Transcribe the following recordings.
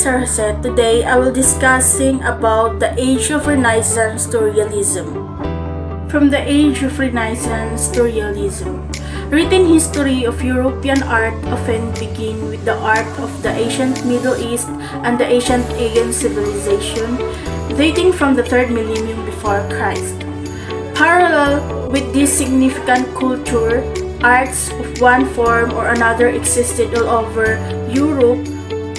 is Jose. Today I will discussing about the age of Renaissance to realism. From the age of Renaissance to realism. Written history of European art often begin with the art of the ancient Middle East and the ancient Aegean civilization, dating from the 3rd millennium before Christ. Parallel with this significant culture, arts of one form or another existed all over Europe,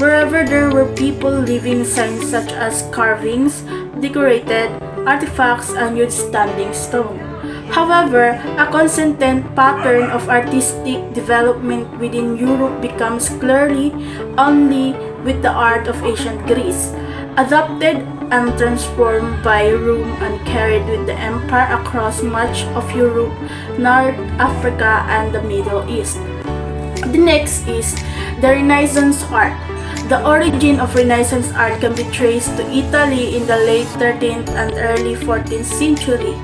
wherever there were people living. Signs such as carvings, decorated artifacts, and huge standing stone. However, a consistent pattern of artistic development within Europe becomes clearly only with the art of ancient Greece, adopted and transformed by Rome and carried with the empire across much of Europe, North Africa, and the Middle East. The next is the Renaissance art. The origin of Renaissance art can be traced to Italy in the late 13th and early 14th century.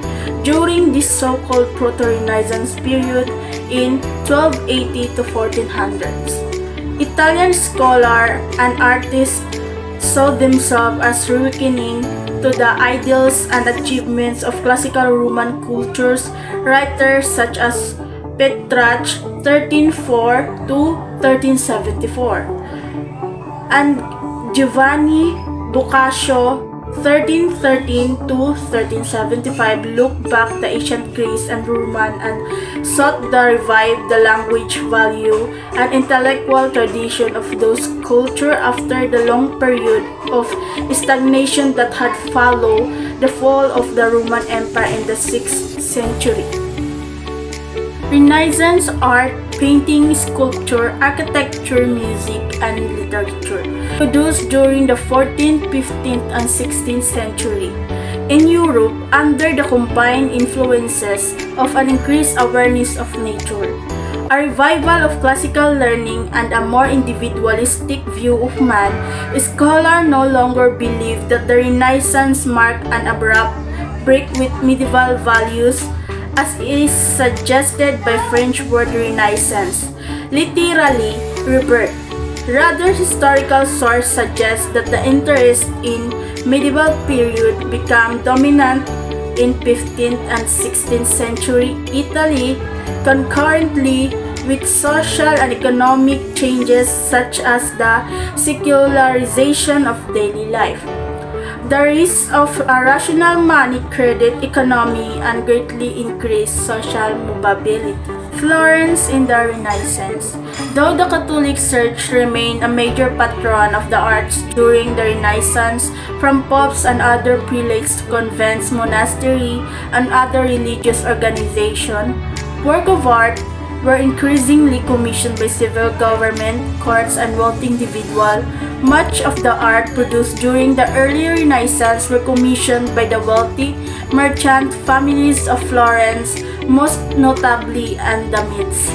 During this so-called Proto-Renaissance period in 1280 to 1400s, Italian scholar and artists saw themselves as reckoning to the ideals and achievements of classical Roman cultures. Writers such as Petrarch 1304 to 1374 and Giovanni Boccaccio 1313 to 1375 looked back to ancient Greece and Roman and sought to revive the language, value, and intellectual tradition of those cultures after the long period of stagnation that had followed the fall of the Roman Empire in the 6th century. Renaissance art, painting, sculpture, architecture, music, and literature, produced during the 14th, 15th, and 16th century. In Europe, under the combined influences of an increased awareness of nature, a revival of classical learning, and a more individualistic view of man, scholars no longer believe that the Renaissance marked an abrupt break with medieval values, as is suggested by French word renaissance, literally rebirth. Rather, historical sources suggest that the interest in medieval period became dominant in 15th and 16th century Italy, concurrently with social and economic changes such as the secularization of daily life, the rise of a rational money credit economy, and greatly increased social mobility. Florence in the Renaissance. Though the Catholic Church remained a major patron of the arts during the Renaissance, from popes and other prelates to convents, monasteries, and other religious organizations, works of art were increasingly commissioned by civil government, courts, and wealthy individuals. Much of the art produced during the early Renaissance were commissioned by the wealthy merchant families of Florence, most notably and the Mids.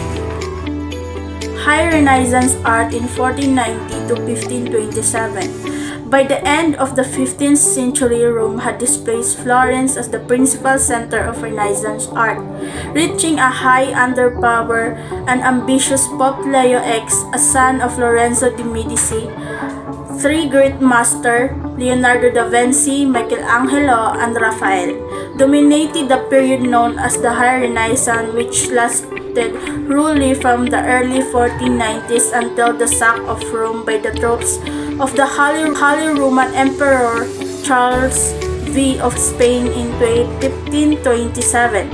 High Renaissance art in 1490 to 1527. By the end of the 15th century, Rome had displaced Florence as the principal center of Renaissance art, reaching a high under power and ambitious Pope Leo X, a son of Lorenzo de' Medici. Three great masters, Leonardo da Vinci, Michelangelo, and Raphael, dominated the period known as the High Renaissance, which lasted roughly from the early 1490s until the sack of Rome by the troops of the Holy Roman Emperor Charles V of Spain in 1527.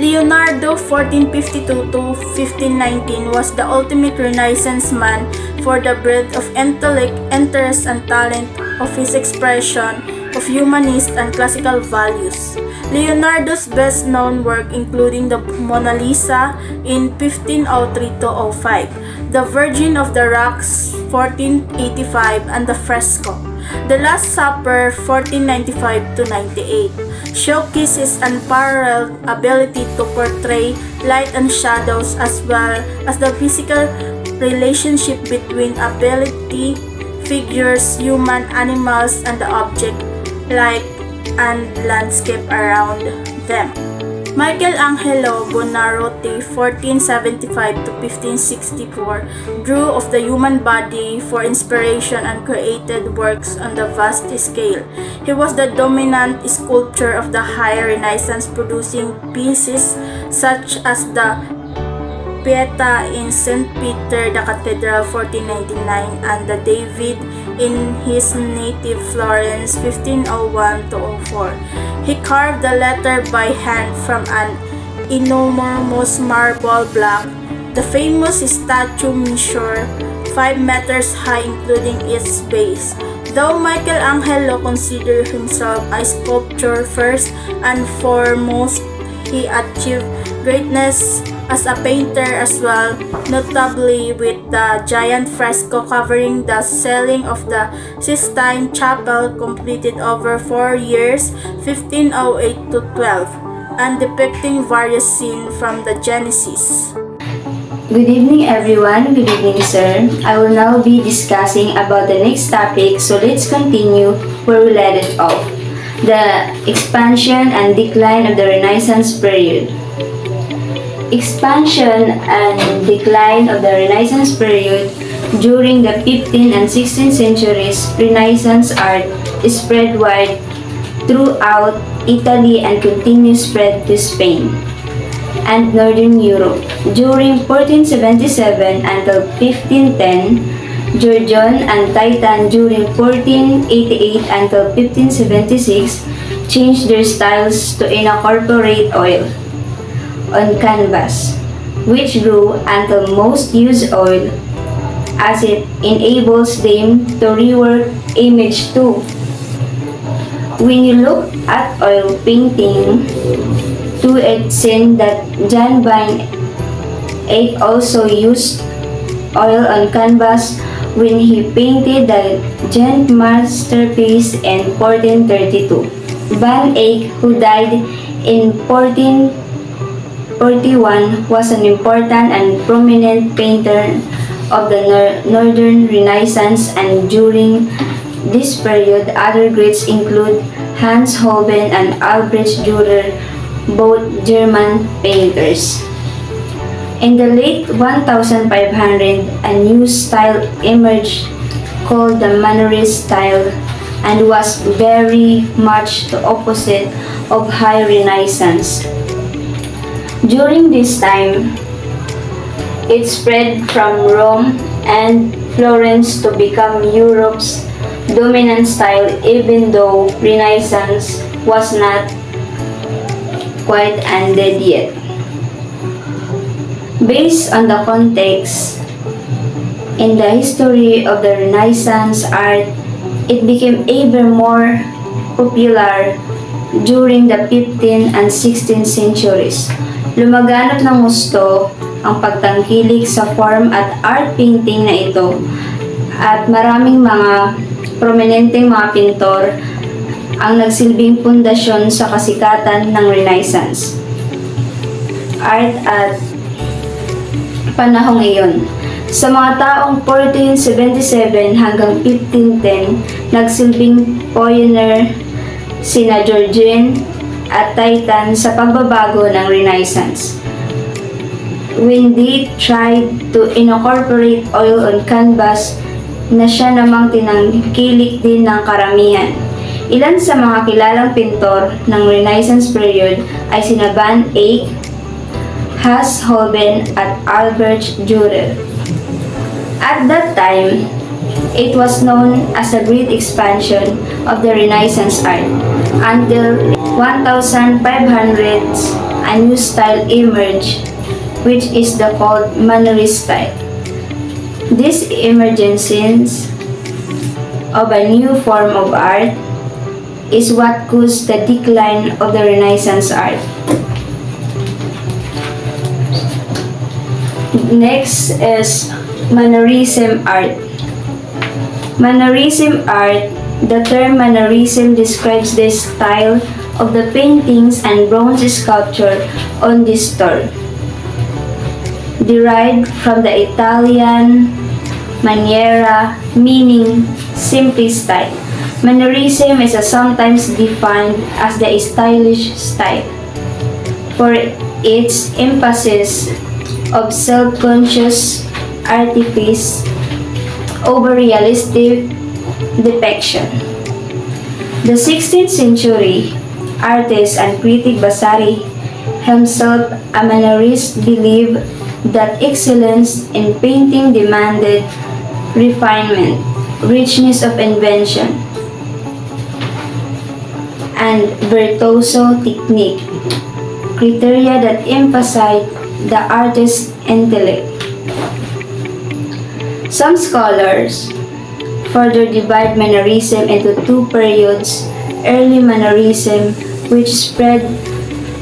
Leonardo 1452 to 1519 was the ultimate Renaissance man for the breadth of intellect, interest, and talent of his expression of humanist and classical values. Leonardo's best-known work including the Mona Lisa in 1503-05, the Virgin of the Rocks 1485, and the fresco The Last Supper 1495-98 showcases unparalleled ability to portray light and shadows as well as the physical relationship between ability figures, human, animals, and the object, light, and landscape around them. Michelangelo Buonarroti, 1475 to 1564, drew of the human body for inspiration and created works on the vast scale. He was the dominant sculptor of the High Renaissance, producing pieces such as the Pieta in St. Peter the Cathedral 1499 and the David in his native Florence 1501-04. He carved the letter by hand from an enormous marble block. The famous statue measured 5 meters high including its base. Though Michelangelo considered himself a sculptor first and foremost, he achieved greatness as a painter as well, notably with the giant fresco covering the ceiling of the Sistine Chapel, completed over 4 years, 1508 to 12, and depicting various scenes from the Genesis. Good evening everyone, good evening sir. I will now be discussing about the next topic, so let's continue where we left it off. The expansion and decline of the Renaissance period. Expansion and decline of the Renaissance period. During the 15th and 16th centuries, Renaissance art spread wide throughout Italy and continued spread to Spain and Northern Europe. During 1477 until 1510, Georgian and Titan during 1488 until 1576 changed their styles to incorporate oil on canvas, which grew until most use oil as it enables them to rework image too. When you look at oil painting, to it seen that John van Eyck also used oil on canvas when he painted the giant masterpiece in 1432. Van Eyck, who died in 1441, was an important and prominent painter of the Northern Renaissance, and during this period, other greats include Hans Holbein and Albrecht Dürer, both German painters. In the late 1500, a new style emerged called the Mannerist style and was very much the opposite of High Renaissance. During this time, it spread from Rome and Florence to become Europe's dominant style, even though Renaissance was not quite ended yet. Based on the context in the history of the Renaissance art, it became even more popular during the 15th and 16th centuries. Lumaganap ng gusto ang pagtangkilik sa form at art painting na ito, at maraming mga prominenteng mga pintor ang nagsilbing pundasyon sa kasikatan ng Renaissance art at panahong iyon. Sa mga taong 1477 hanggang 1510, nagsilbing pioneer sina Georgian at Titan sa pagbabago ng Renaissance. When they tried to incorporate oil on canvas, na siya namang tinangkilik din ng karamihan. Ilan sa mga kilalang pintor ng Renaissance period ay sina Van Eyck, Hans Holbein at Albrecht Dürer. At that time, it was known as a great expansion of the Renaissance art. Until 1500s, a new style emerged, which is the called Mannerist style. This emergence of a new form of art is what caused the decline of the Renaissance art. Next is Mannerism art. Mannerism art, the term Mannerism describes the style of the paintings and bronze sculpture on this tour, derived from the Italian maniera, meaning simply style. Mannerism is sometimes defined as the stylish style. for its emphasis of self-conscious artifice over realistic depiction. The 16th century artist and critic Vasari, himself a Mannerist, believed that excellence in painting demanded refinement, richness of invention, and virtuoso technique, criteria that emphasized the artist's intellect. Some scholars further divide Mannerism into two periods: early Mannerism, which spread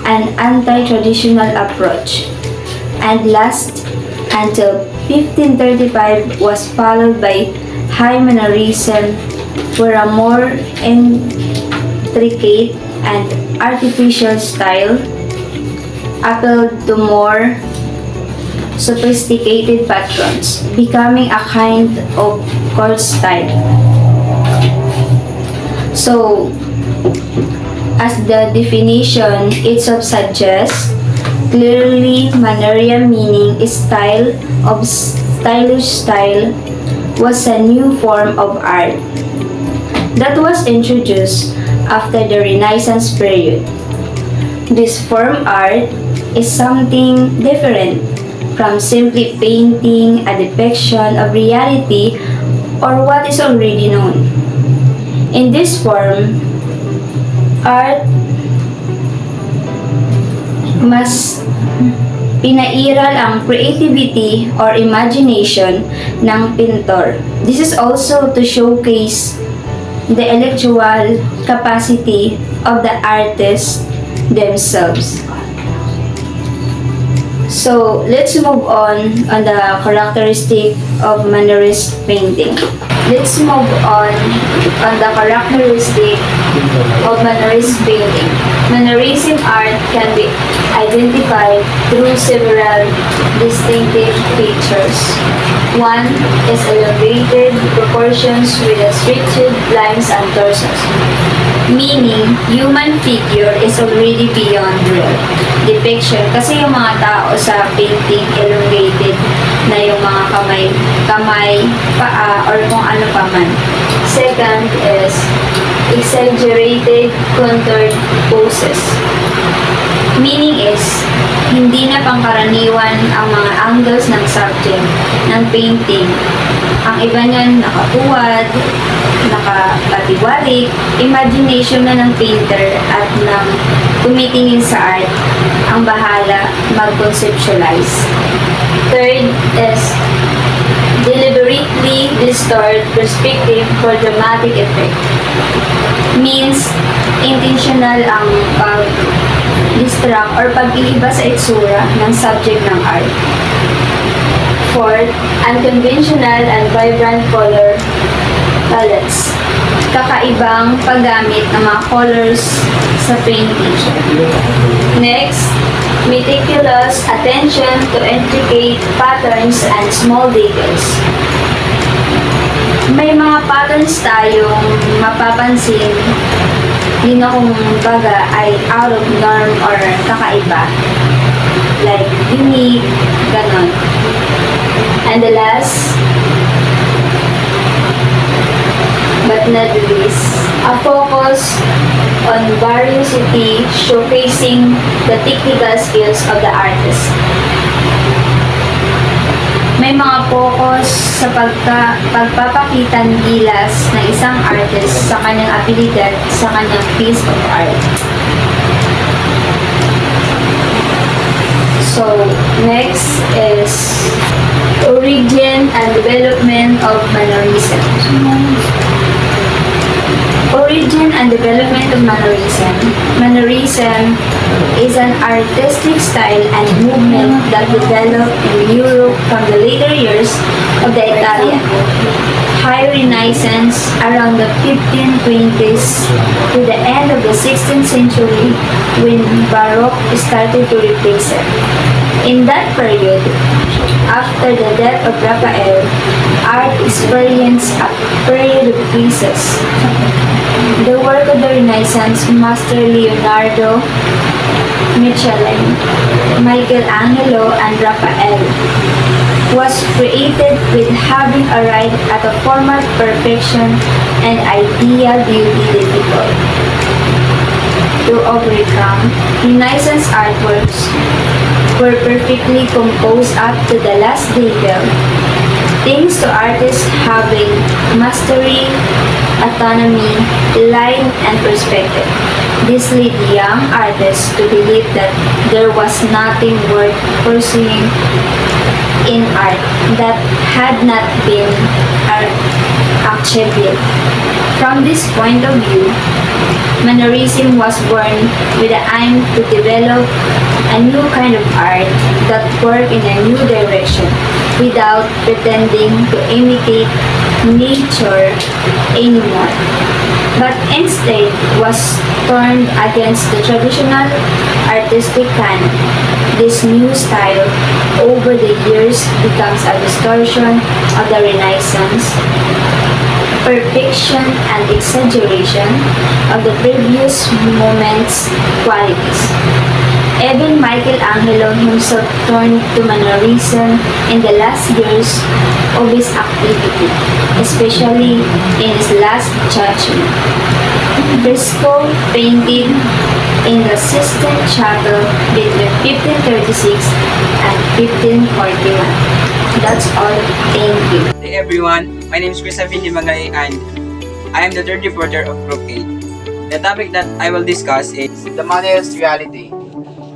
an anti-traditional approach, and last until 1535 was followed by High Mannerism, where a more intricate and artificial style appealed to more sophisticated patrons, becoming a kind of court style. So, as the definition itself suggests, clearly Mannerism, meaning style of stylish style, was a new form of art that was introduced after the Renaissance period. This form art is something different from simply painting a depiction of reality or what is already known. In this form, art mas pinairal ang creativity or imagination ng pintor. This is also to showcase the intellectual capacity of the artists themselves. So, let's move on the characteristic of Mannerist painting. Let's move on the characteristic of Mannerist painting. Mannerism art can be identified through several distinctive features. One is elevated proportions with a stretched lines and torsos, meaning human figure is already beyond real depiction, kasi yung mga tao sa painting elongated na yung mga kamay, paa, or kung ano pa man. Second is exaggerated contoured poses, meaning is hindi na pangkaraniwan ang mga angles ng subject ng painting. Ang iba niyan nakatuwad, nakapatiwalik, imagination na ng painter at ng tumitingin sa art ang bahala mag-conceptualize. Third is deliberately distort perspective for dramatic effect. Means intentional ang pag-distract or pag-iiba sa itsura ng subject ng art. Fourth, unconventional and vibrant color palettes. Kakaibang paggamit ng mga colors sa painting. Next, meticulous attention to intricate patterns and small details. May mga patterns tayong mapapansin din na kung baga ay out of norm or kakaiba. Like unique, ganon. And the last, but not least, a focus on variety, showcasing the technical skills of the artist. May mga focus sa pagpapakitang gilas ng isang artist sa kanyang abilidad sa kanyang piece of art. So, next is origin and development of Mannerism. Origin and development of Mannerism. Mannerism is an artistic style and movement that developed in Europe from the later years of the Italian High Renaissance around the 1520s to the end of the 16th century, when Baroque started to replace it. In that period, after the death of Raphael, art experienced a period of crisis. The work of the Renaissance master Leonardo Michelin, Michelangelo, and Raphael, was created with having arrived at a formal perfection and ideal beauty difficult to overcome. Renaissance artworks were perfectly composed up to the last detail, thanks to artists having mastery, autonomy, line, and perspective. This led young artists to believe that there was nothing worth pursuing in art that had not been achieved. From this point of view, Mannerism was born with the aim to develop a new kind of art that worked in a new direction without pretending to imitate nature anymore, but instead was turned against the traditional artistic canon. This new style over the years becomes a distortion of the Renaissance, perfection and exaggeration of the previous moment's qualities. Even Michelangelo himself turned to mannerism in the last years of his activity, especially in his Last Judgment. Fresco painted in the Sistine Chapel between 1536 and 1541. That's all. Thank you. Hey everyone, my name is Christopher Dimagay and I am the third reporter of Group 8. The topic that I will discuss is the Mannerist reality.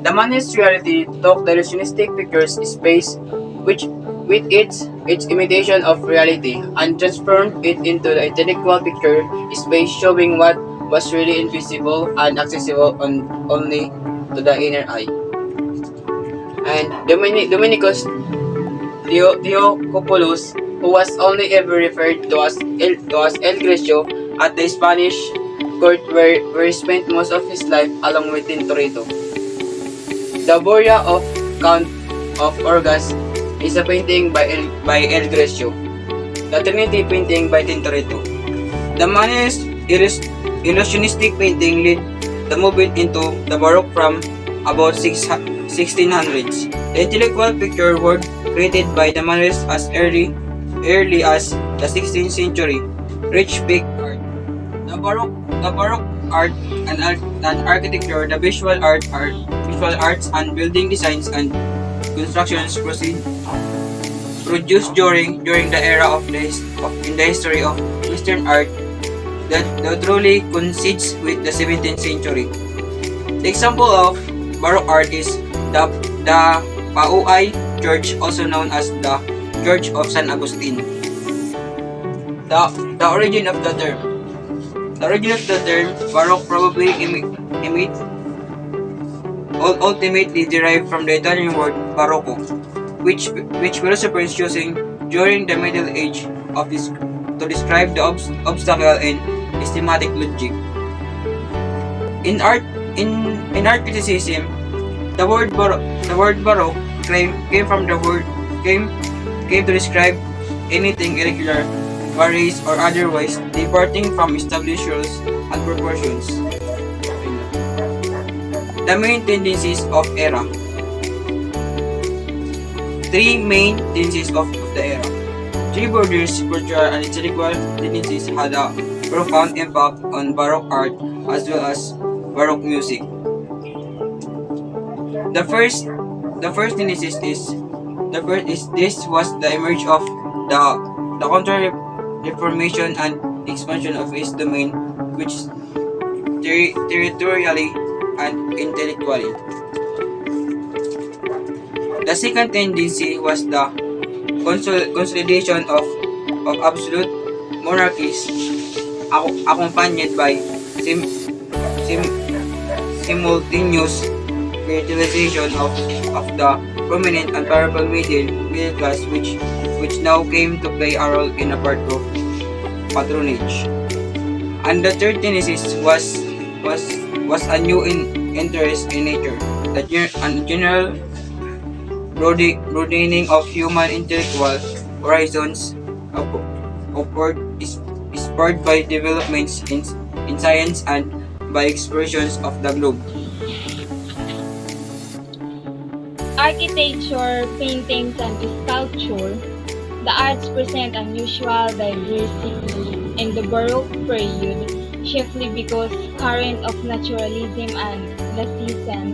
The Mannerist reality took the illusionistic picture's space which with its imitation of reality and transformed it into the intellectual picture space showing what was really invisible and accessible only to the inner eye. And Dominicus Diocopoulos, who was only ever referred to as El Grecio at the Spanish court where he spent most of his life along with Tintorito. The Borea of Count of Orgas is a painting by El Grecio. The Trinity painting by Tintorito. The Mannerist illusionistic painting led the movement into the Baroque from about 1600s. The intellectual picture work created by the Mannerists as early as the 16th century reached peak art. The Baroque art and architecture, the visual arts and building designs and constructions produced during the era in the history of Western art that truly coincides with the 17th century. The example of Baroque art is the Pauay Church, also known as the Church of San Agustin. The origin of the term. The origin of the term Baroque probably ultimately derived from the Italian word barocco, which philosophers using during the Middle Age to describe the obstacle in systematic logic. In art criticism, the word baroque came to describe anything irregular, various or otherwise departing from established rules and proportions. The main tendencies of era. Three main tendencies of the era. Three borders, cultural and intellectual tendencies had a profound impact on Baroque art as well as Baroque music. The first tendencies is this was the emerge of the Counter-Reformation and expansion of its domain, which territorially and intellectually. The second tendency was the consolidation of absolute monarchies, accompanied by simultaneous fertilization of the prominent and powerful middle class, which now came to play a role in a part of patronage. And the third tendency was a new interest in nature, the general broadening of human intellectual horizons upward is spurred by developments in science and by explorations of the globe. architecture, paintings, and sculpture, the arts present unusual diversity in the Baroque period, chiefly because current of naturalism and classicism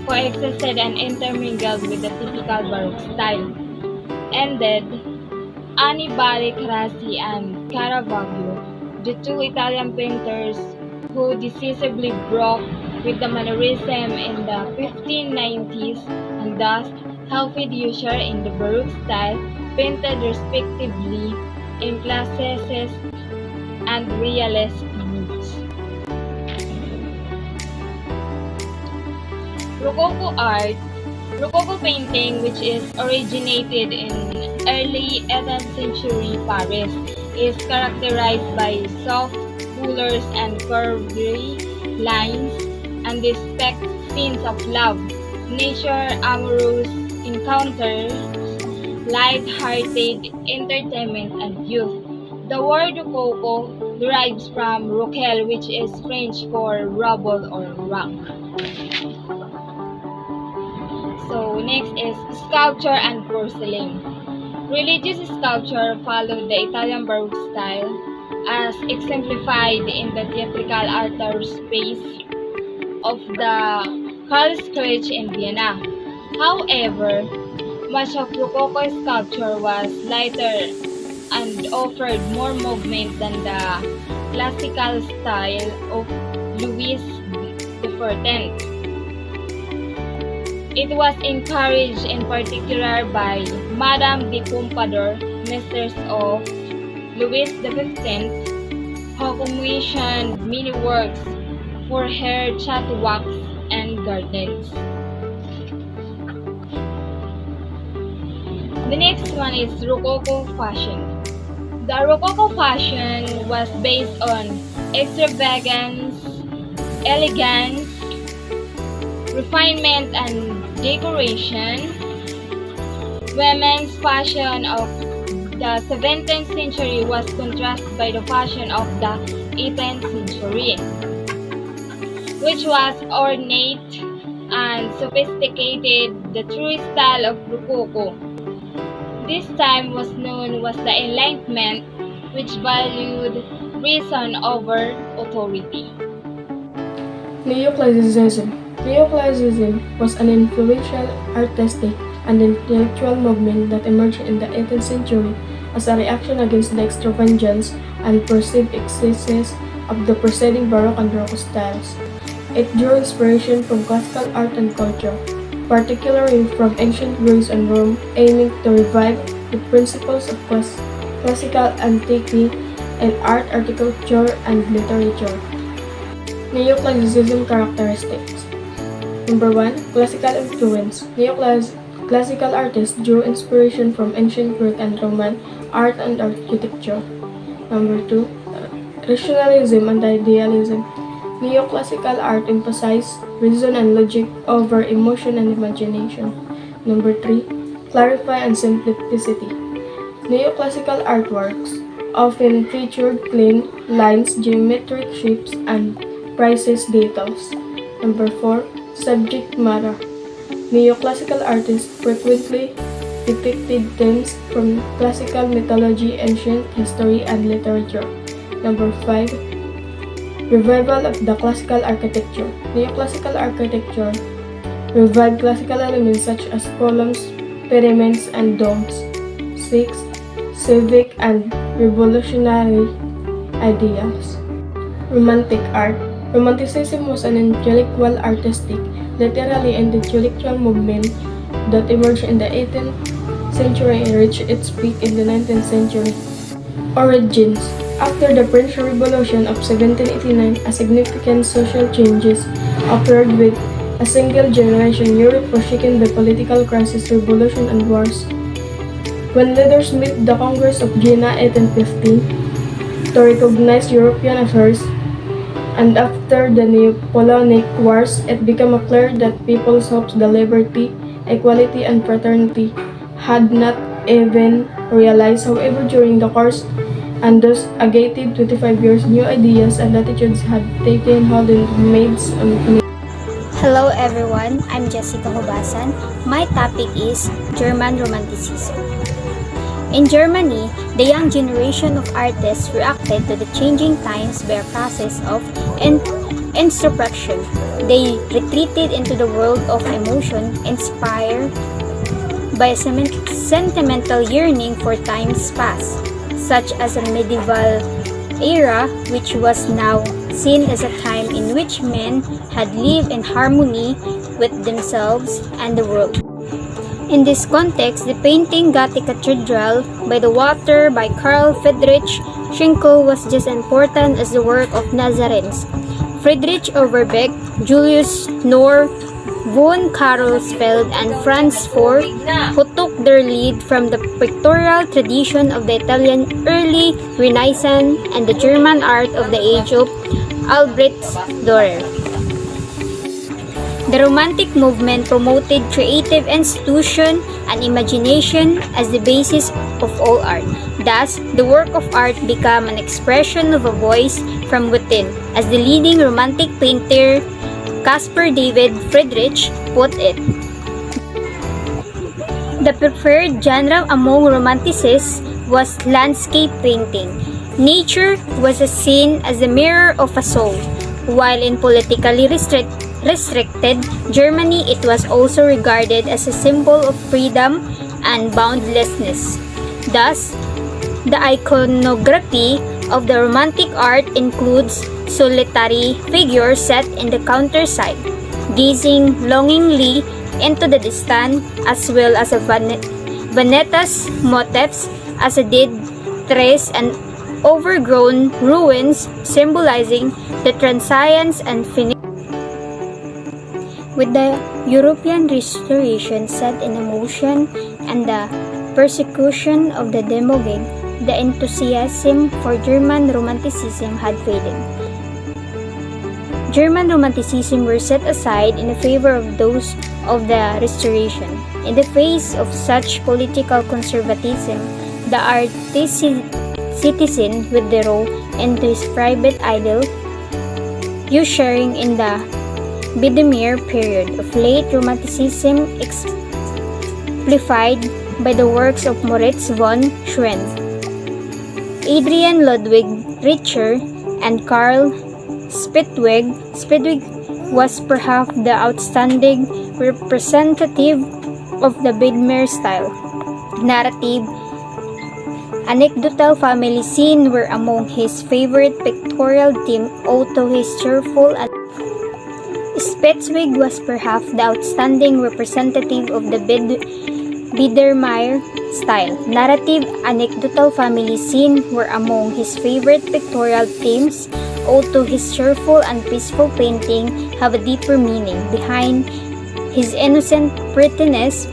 coexisted and intermingled with the typical Baroque style. Ended, Annibale Carracci and Caravaggio, the two Italian painters who decisively broke with the Mannerism in the 1590s and thus helped usher in the Baroque style, painted respectively in classicist and realist moods. Rococo art, Rococo painting, which is originated in early 18th century Paris, is characterized by soft colors and curvy lines and depicts scenes of love, nature, amorous encounters, light-hearted entertainment, and youth. The word Rococo derives from roquel, which is French for rubble or rock. So next is sculpture and porcelain. Religious sculpture followed the Italian Baroque style as exemplified in the theatrical altar space of the Karlskirche in Vienna. However, much of Rococo sculpture was lighter and offered more movement than the classical style of Louis XIV. It was encouraged in particular by Madame de Pompadour, mistress of Louis XV, who commissioned many works for her chatwalks and gardens. The next one is Rococo fashion. The Rococo fashion was based on extravagance, elegance, refinement, and decoration. Women's fashion of the 17th century was contrasted by the fashion of the 18th century, which was ornate and sophisticated, the true style of Rococo. This time was known as the Enlightenment, which valued reason over authority. Neoclassicism. Neoclassicism was an influential artistic and intellectual movement that emerged in the 18th century as a reaction against the extravagance and perceived excesses of the preceding Baroque and Rococo styles. It drew inspiration from classical art and culture, particularly from ancient Greece and Rome, aiming to revive the principles of classical antiquity in art, architecture, and literature. Neoclassicism characteristics. Number 1. Classical influence. Classical artists drew inspiration from ancient Greek and Roman art and architecture. Number 2. Rationalism and idealism. Neoclassical art emphasized reason and logic over emotion and imagination. Number 3. Clarify and simplicity. Neoclassical artworks often featured clean lines, geometric shapes, and precise details. Number 4. Subject matter. Neoclassical artists frequently depicted themes from classical mythology, ancient history, and literature. Number 5. Revival of the classical architecture. Neoclassical architecture revived classical elements such as columns, pyramids, and domes. 6. Civic and revolutionary ideas. Romantic art. Romanticism was an intellectual, artistic, literary, and intellectual movement that emerged in the 18th century and reached its peak in the 19th century. Origins. After the French Revolution of 1789, a significant social changes occurred with a single generation. Europe was shaken by political crisis, revolution, and wars. When leaders met the Congress of Vienna 1815 to recognize European affairs, and after the Napoleonic Wars, it became clear that people's hopes for liberty, equality, and fraternity had not even realized. However, during the course and thus agitated 25 years, new ideas and attitudes had taken hold in the minds of Hello everyone, I'm Jessica Hubasan. My topic is German Romanticism. In Germany, the young generation of artists reacted to the changing times by a process of introspection. They retreated into the world of emotion, inspired by a sentimental yearning for times past, such as a medieval era, which was now seen as a time in which men had lived in harmony with themselves and the world. In this context, the painting Gothic Cathedral by the Water by Karl Friedrich Schinkel was just as important as the work of Nazarenes. Friedrich Overbeck, Julius Knorr, von Karlsfeld, and Franz Foer, who took their lead from the pictorial tradition of the Italian early Renaissance and the German art of the age of Albrecht Dürer. The Romantic movement promoted creative institution and imagination as the basis of all art. Thus, the work of art became an expression of a voice from within, as the leading Romantic painter Caspar David Friedrich put it. The preferred genre among Romanticists was landscape painting. Nature was seen as the mirror of a soul, while in politically restricted Germany it was also regarded as a symbol of freedom and boundlessness. Thus, the iconography of the Romantic art includes solitary figures set in the countryside, gazing longingly into the distance, as well as a Vanitas motifs as a dead trees and overgrown ruins symbolizing the transience and finite. With the European Restoration set in motion and the persecution of the demagogue, the enthusiasm for German Romanticism had faded. German Romanticism were set aside in favor of those of the Restoration. In the face of such political conservatism, the citizen withdrew into his private idyll, ushering in the Biedermeier period of late Romanticism exemplified by the works of Moritz von Schwerin, Adrian Ludwig Richter, and Karl Spitzweg. Spitzweg was perhaps the outstanding representative of the Biedermeier style. Narrative, anecdotal family scene were among his favorite pictorial themes, although his cheerful and Spitzweg was perhaps the outstanding representative of the Biedermeier style. Narrative, anecdotal family scene were among his favorite pictorial themes, although his cheerful and peaceful painting have a deeper meaning. Behind his innocent prettiness,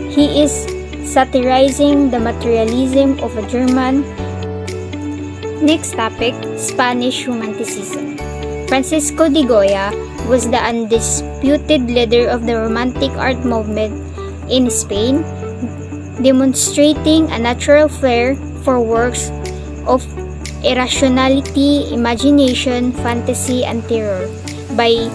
he is satirizing the materialism of a German. Next topic, Spanish Romanticism. Francisco de Goya was the undisputed leader of the Romantic art movement in Spain, demonstrating a natural flair for works of irrationality, imagination, fantasy, and terror. By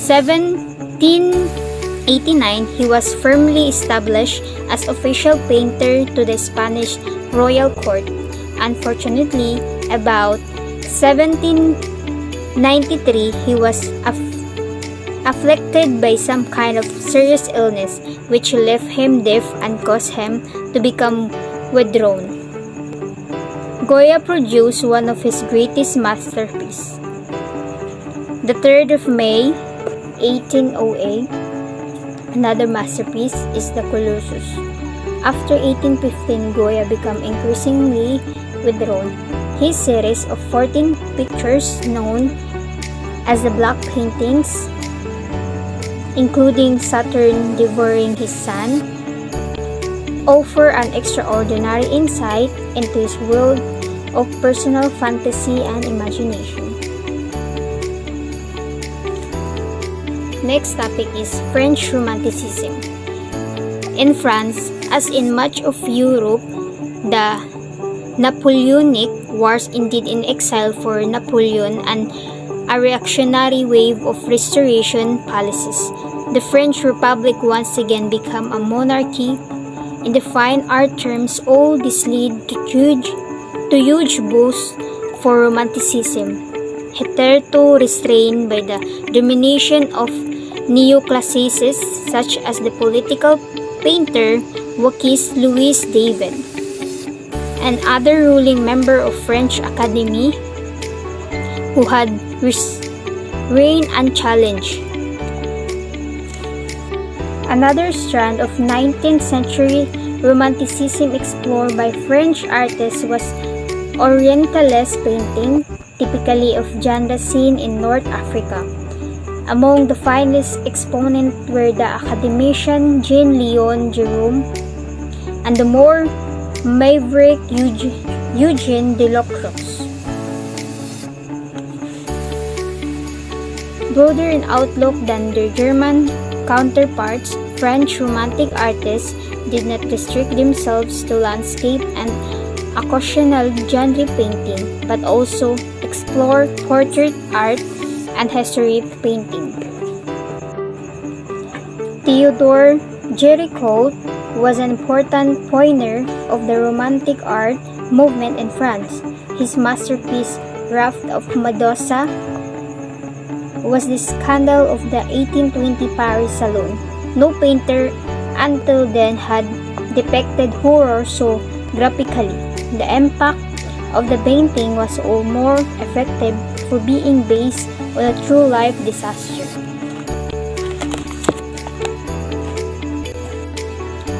1789, he was firmly established as official painter to the Spanish royal court. Unfortunately, about 1793, he was afflicted by some kind of serious illness, which left him deaf and caused him to become withdrawn. Goya produced one of his greatest masterpieces. The 3rd of May, 1808, another masterpiece is the Colossus. After 1815, Goya became increasingly withdrawn. His series of 14 pictures, known as the Black Paintings, including Saturn devouring his son, offer an extraordinary insight into his world of personal fantasy and imagination. Next topic is French Romanticism. In France, as in much of Europe, the Napoleonic Wars ended in exile for Napoleon, and a reactionary wave of restoration policies. The French Republic once again became a monarchy. In the fine art terms, all this led to huge boosts for Romanticism, hitherto restrained by the domination of neoclassicists such as the political painter Joaquin Louis David, and other ruling member of French Academy who had reigned unchallenged. Another strand of 19th century Romanticism explored by French artists was Orientalist painting, typically of genre seen in North Africa. Among the finest exponents were the academician Jean-Léon Gérôme and the more maverick Eugène Delacroix. Broader in outlook than their German counterparts, French Romantic artists did not restrict themselves to landscape and occasional genre painting, but also explored portrait art and historic painting. Theodore Géricault was an important pioneer of the Romantic art movement in France. His masterpiece, Raft of Medusa, was the scandal of the 1820 Paris Salon. No painter until then had depicted horror so graphically. The impact of the painting was all more effective for being based on a true life disaster.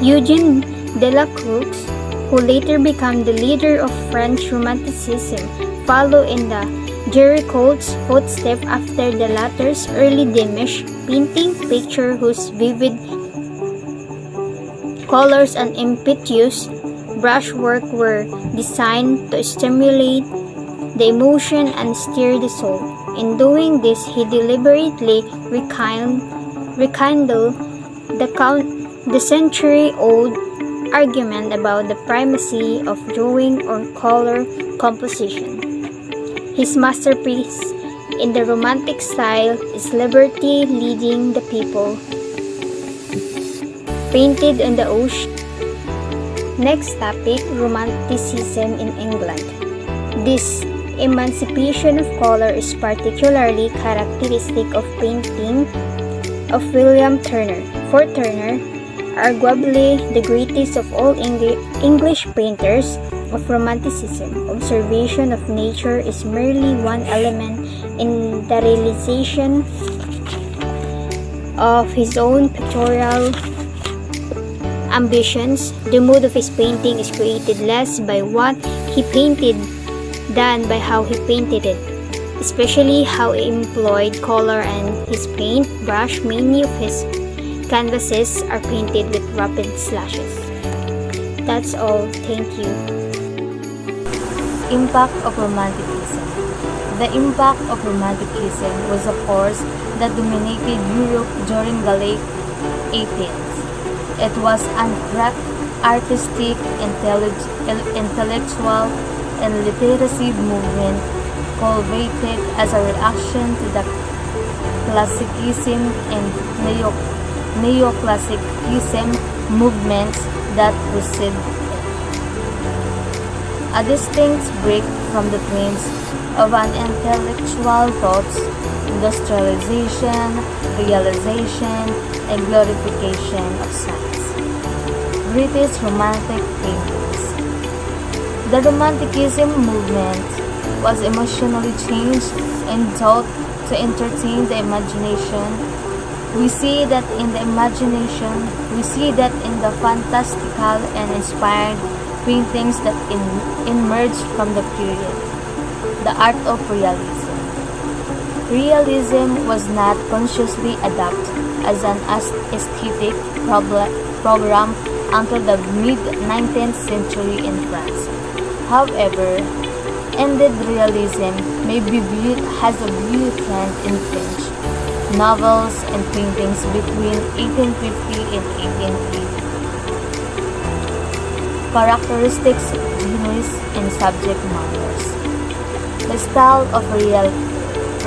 Eugène Delacroix, who later became the leader of French Romanticism, followed in the Géricault's footsteps after the latter's early Dimesh painting picture whose vivid colors and impetuous brushwork were designed to stimulate the emotion and stir the soul. In doing this, he deliberately rekindled the century-old argument about the primacy of drawing or color composition. His masterpiece in the Romantic style is Liberty Leading the People, painted on the ocean. Next topic, Romanticism in England. This emancipation of color is particularly characteristic of painting of William Turner. For Turner, arguably the greatest of all English painters of Romanticism, observation of nature is merely one element in the realization of his own pictorial ambitions. The mood of his painting is created less by what he painted than by how he painted it, especially how he employed color and his paint brush. Many of his canvases are painted with rapid slashes. That's all. Thank you. Impact of Romanticism. The impact of Romanticism was a force that dominated Europe during the late 18th. It was an artistic, intellectual, and literacy movement cultivated as a reaction to the Classicism and Neoclassicism movements that preceded it. A distinct break from the trends of an intellectual thoughts, industrialization, realization, and glorification of science. British Romantic paintings. The Romanticism movement was emotionally changed and taught to entertain the imagination. We see that in the imagination, we see that in the fantastical and inspired paintings that emerged from the period. The art of realism. Realism was not consciously adopted as an aesthetic program until the mid-19th century in France. However, ended realism may be viewed as a new trend in French novels and paintings between 1850 and 1880. Characteristics, genres, and subject matters. The style of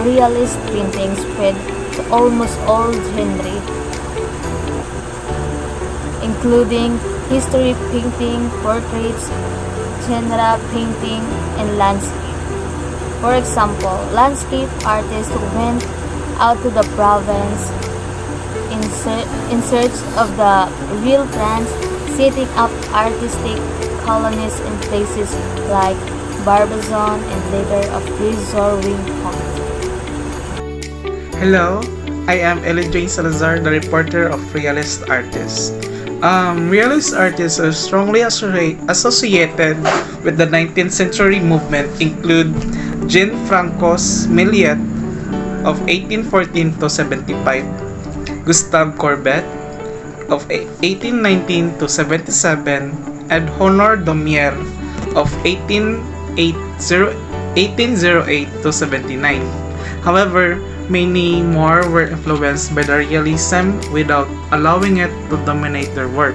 realist painting spread to almost all genres, including history painting, portraits, genre painting, and landscape. For example, landscape artists went out to the province in search of the real plants, setting up artistic colonies in places like Barbizon and later of Resorwing Point. Hello, I am Ellen Jane Salazar, the reporter of Realist Artists. Realist artists are strongly associated with the 19th century movement include Gianfranco Millet of 1814 to 75, Gustave Courbet of 1819 to 77, and Honor Daumier of 1808 to 79. However, many more were influenced by the realism without allowing it to dominate their work.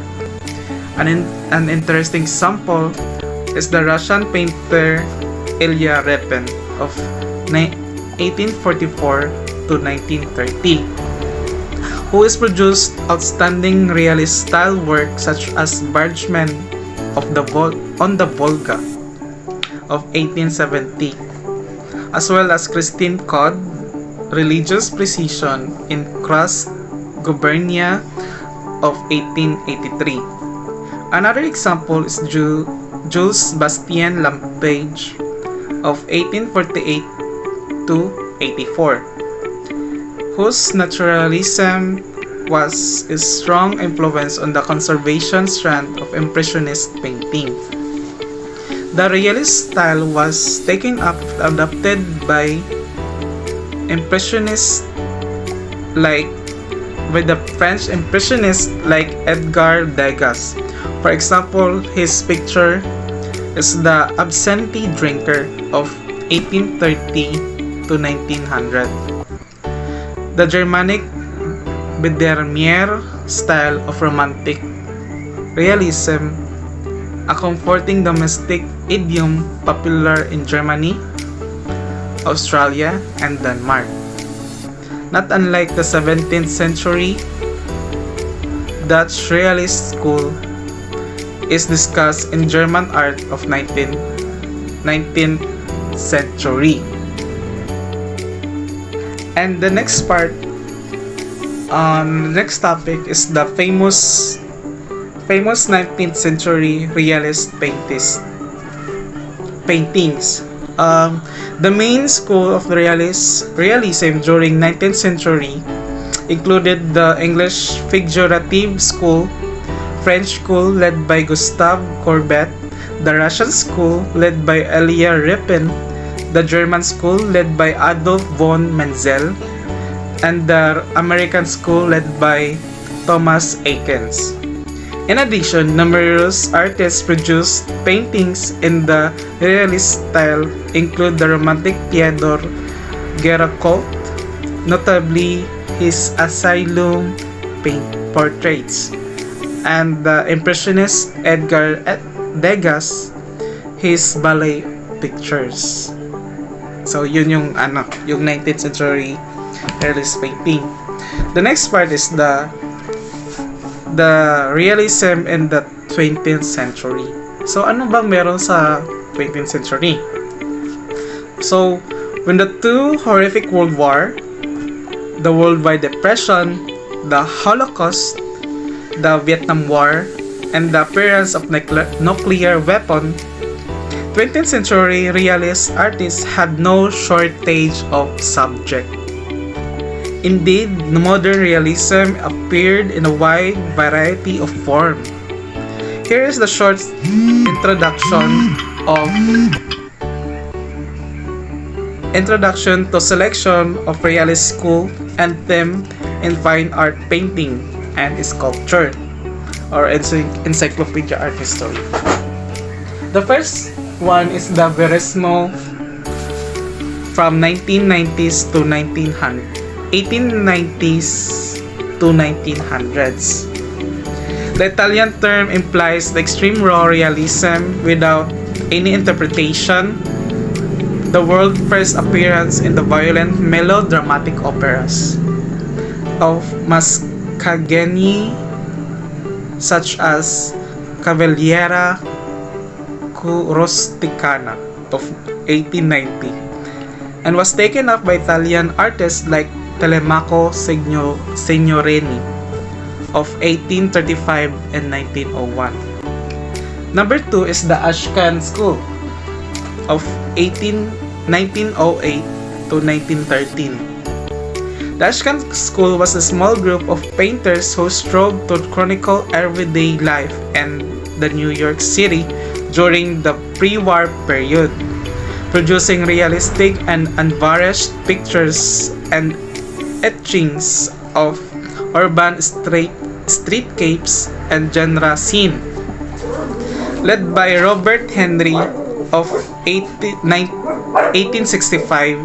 An interesting example is the Russian painter Ilya Repin of 1844 to 1930, who has produced outstanding realist style work such as Bargeman on the Volga of 1870, as well as Christine Cod, Religious Precision in Cross Gubernia of 1883. Another example is Jules Bastien Lampage of 1848 to 84, whose naturalism was a strong influence on the conservation strand of Impressionist painting. The realist style was taken up and adopted by Impressionists like the French Impressionists like Edgar Degas. For example, his picture is the Absentee Drinker of 1830 to 1900. The Germanic Biedermeier style of Romantic realism, a comforting domestic idiom popular in Germany, Australia, and Denmark. Not unlike the 17th century, Dutch realist school is discussed in German art of 19th century. And the next topic is the famous 19th century realist paintings. The main school of realism during 19th century included the English figurative school, French school led by Gustave Courbet, the Russian school led by Ilya Repin, the German school led by Adolf von Menzel, and the American school led by Thomas Eakins. In addition, numerous artists produced paintings in the realist style include the Romantic Theodor Gerakolt, notably his asylum portraits, and the Impressionist Edgar Degas, his ballet pictures. So yun yung 19th century realist painting. The next part is the realism in the 20th century. So ano bang meron sa 20th century? So when the two horrific world war, the worldwide depression, the Holocaust, the Vietnam War, and the appearance of nuclear weapon, 20th century realist artists had no shortage of subject. Indeed, modern realism appeared in a wide variety of forms. Here is the short introduction to selection of realist school and theme in fine art painting and sculpture, or encyclopedia art history. The first one is the Verismo from 1890s to 1900s. The Italian term implies the extreme raw realism without any interpretation. the world's first appearance in the violent melodramatic operas of Mascagni, such as Cavaliera Rusticana of 1890, and was taken up by Italian artists like Telemaco Signorini of 1835 and 1901. Number 2 is the Ashcan School of 1908 to 1913. The Ashcan School was a small group of painters who strove to chronicle everyday life in the New York City during the pre-war period, producing realistic and unvarnished pictures and etchings of urban streetscapes and genre scene. Led by Robert Henry of 1865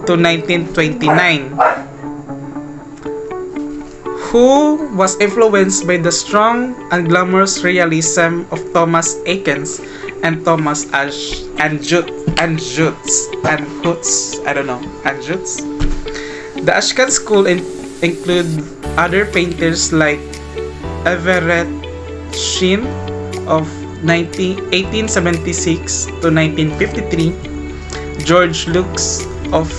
to 1929, who was influenced by the strong and glamorous realism of Thomas Eakins and Thomas Anjutz. The Ashcan School include other painters like Everett Sheen of 1876 to 1953, George Lux of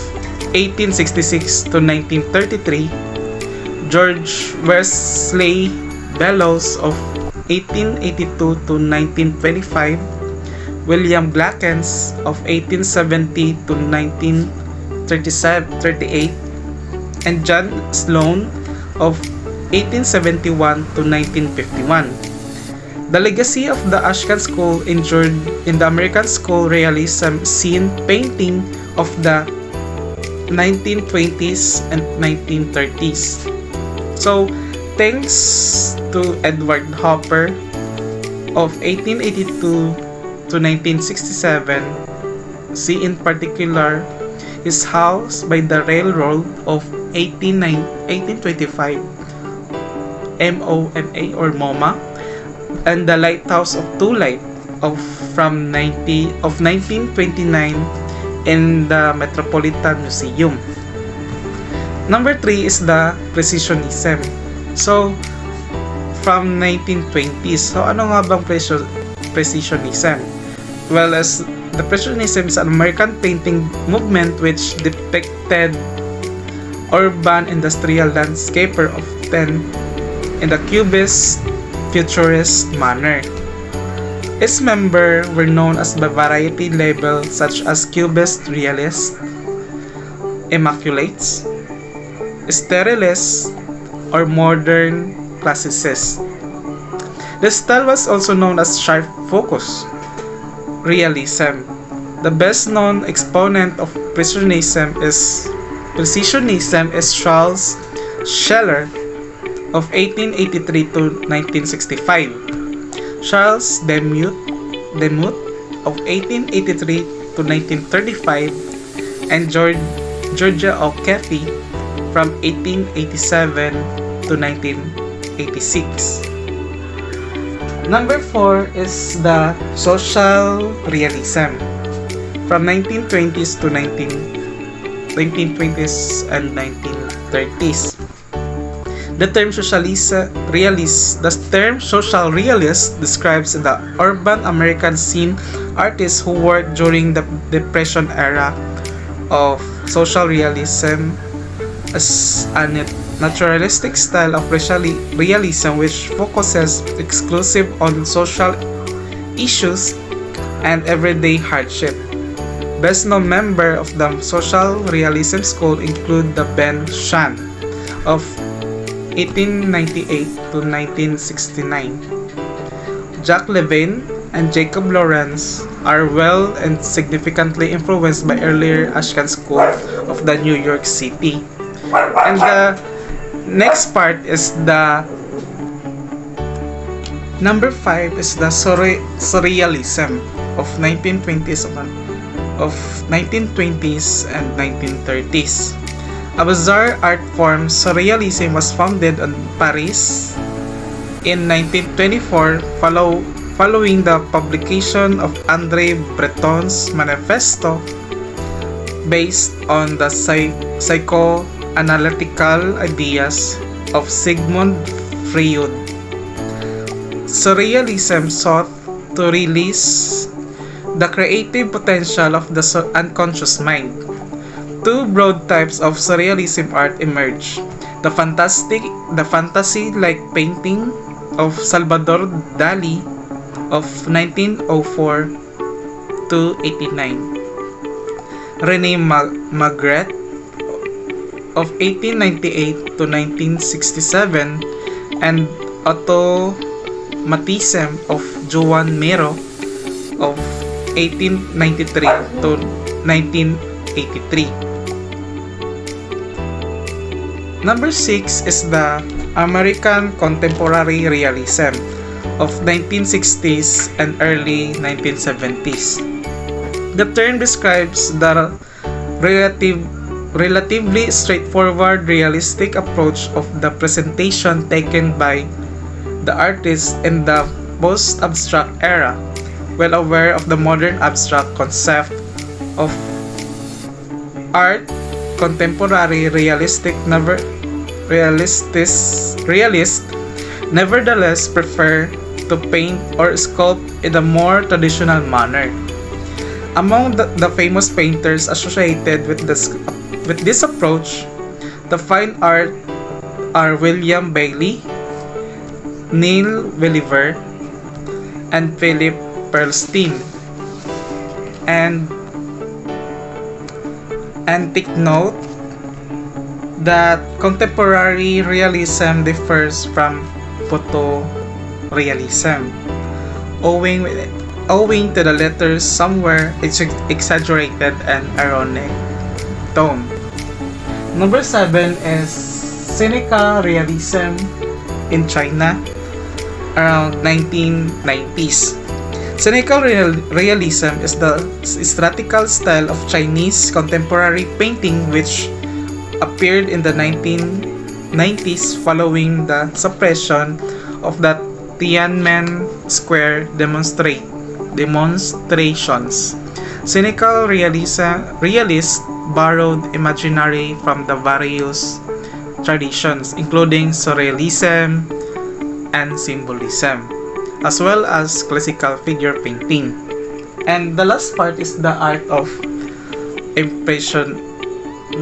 1866 to 1933, George Wesley Bellows of 1882 to 1925, William Glackens of 1870 to 1938, and John Sloan of 1871 to 1951. The legacy of the Ashcan School endured in the American School realism scene painting of the 1920s and 1930s. So, thanks to Edward Hopper of 1882 to 1967, see in particular his house by the railroad of 1825, MOMA or MoMA, and the Lighthouse of Tulip from 1929 in the Metropolitan Museum. Number 3 is the Precisionism. So, from 1920s. So, ano nga bang Precisionism? Well, as the Precisionism is an American painting movement which depicted urban industrial landscape often in the Cubist futurist manner. Its members were known as by variety labels such as Cubist Realist, Immaculates, Sterilis, or Modern Classicists. The style was also known as sharp focus realism. The best known exponent of Precisionism is Charles Scheller of 1883 to 1965, Charles Demuth of 1883 to 1935, and Georgia O'Keeffe from 1887 to 1986. Number 4 is the Social Realism from 1920s to 1920s and 1930s. The term social realist describes the urban American scene artists who worked during the Depression era of social realism as a naturalistic style of realism which focuses exclusive on social issues and everyday hardship. Best known member of the social realism school include the Ben Shahn of 1898 to 1969. Jack Levine and Jacob Lawrence are well and significantly influenced by earlier Ashcan School of the New York City. And the next part is the number 5 is the Surrealism of 1920s and 1930s. A bizarre art form, Surrealism was founded in Paris in 1924 following the publication of André Breton's manifesto based on the psychoanalytical ideas of Sigmund Freud. Surrealism sought to release the creative potential of the unconscious mind. Two broad types of surrealism art emerged: the fantasy-like painting of Salvador Dali of 1904 to 89, René Magritte of 1898 to 1967, and automatism of Joan Miró of 1893 to 1983. Number 6 is the American Contemporary Realism of 1960s and early 1970s. The term describes the relatively straightforward realistic approach of the presentation taken by the artist in the post-abstract era, well aware of the modern abstract concept of art. Contemporary realists nevertheless prefer to paint or sculpt in a more traditional manner. Among the famous painters associated with this approach, the fine art are William Bailey, Neil Welliver, and Philip Perlstein. And take note that contemporary realism differs from photorealism, owing to the letter's somewhere exaggerated and ironic tone. Number 7 is cynical realism in China around 1990s. Cynical realism is the statical style of Chinese contemporary painting which appeared in the 1990s following the suppression of the Tiananmen Square demonstrations. Cynical realists borrowed imaginary from the various traditions, including surrealism and symbolism, as well as classical figure painting. And the last part is the art of impression.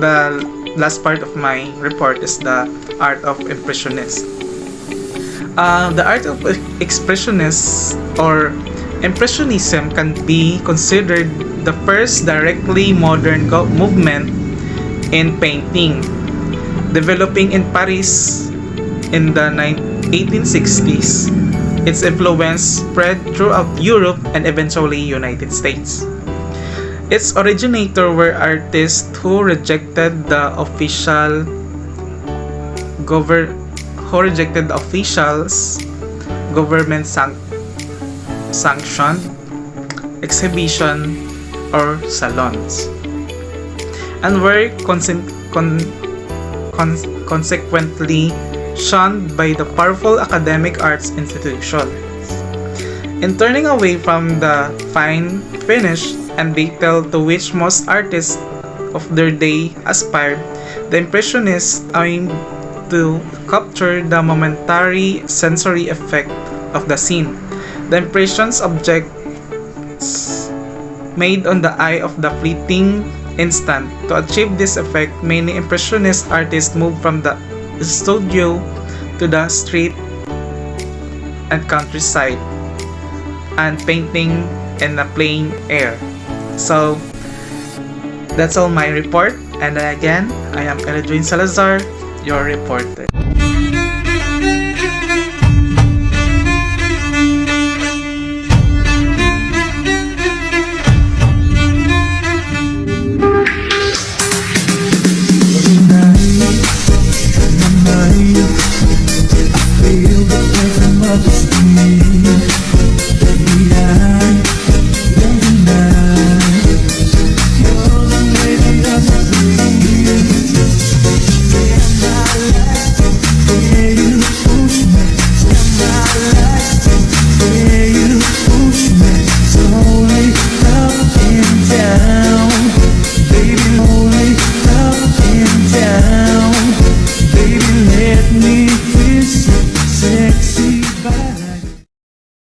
The last part of my report is the art of impressionist. The art of expressionist or impressionism can be considered the first directly modern movement in painting, developing in Paris in the 1860s. Its influence spread throughout Europe and eventually United States. Its originator were artists who rejected the officials' government sanctioned exhibition or salons, and were consequently shunned by the powerful academic arts institutions. In turning away from the fine, finished, and detail to which most artists of their day aspired, the Impressionists aimed to capture the momentary sensory effect of the scene. The impressions objects made on the eye of the fleeting instant. To achieve this effect, many Impressionist artists moved from the studio to the street and countryside and painting in the plain air. So that's all my report, and again, I am Elodrin Salazar, your reporter. bad.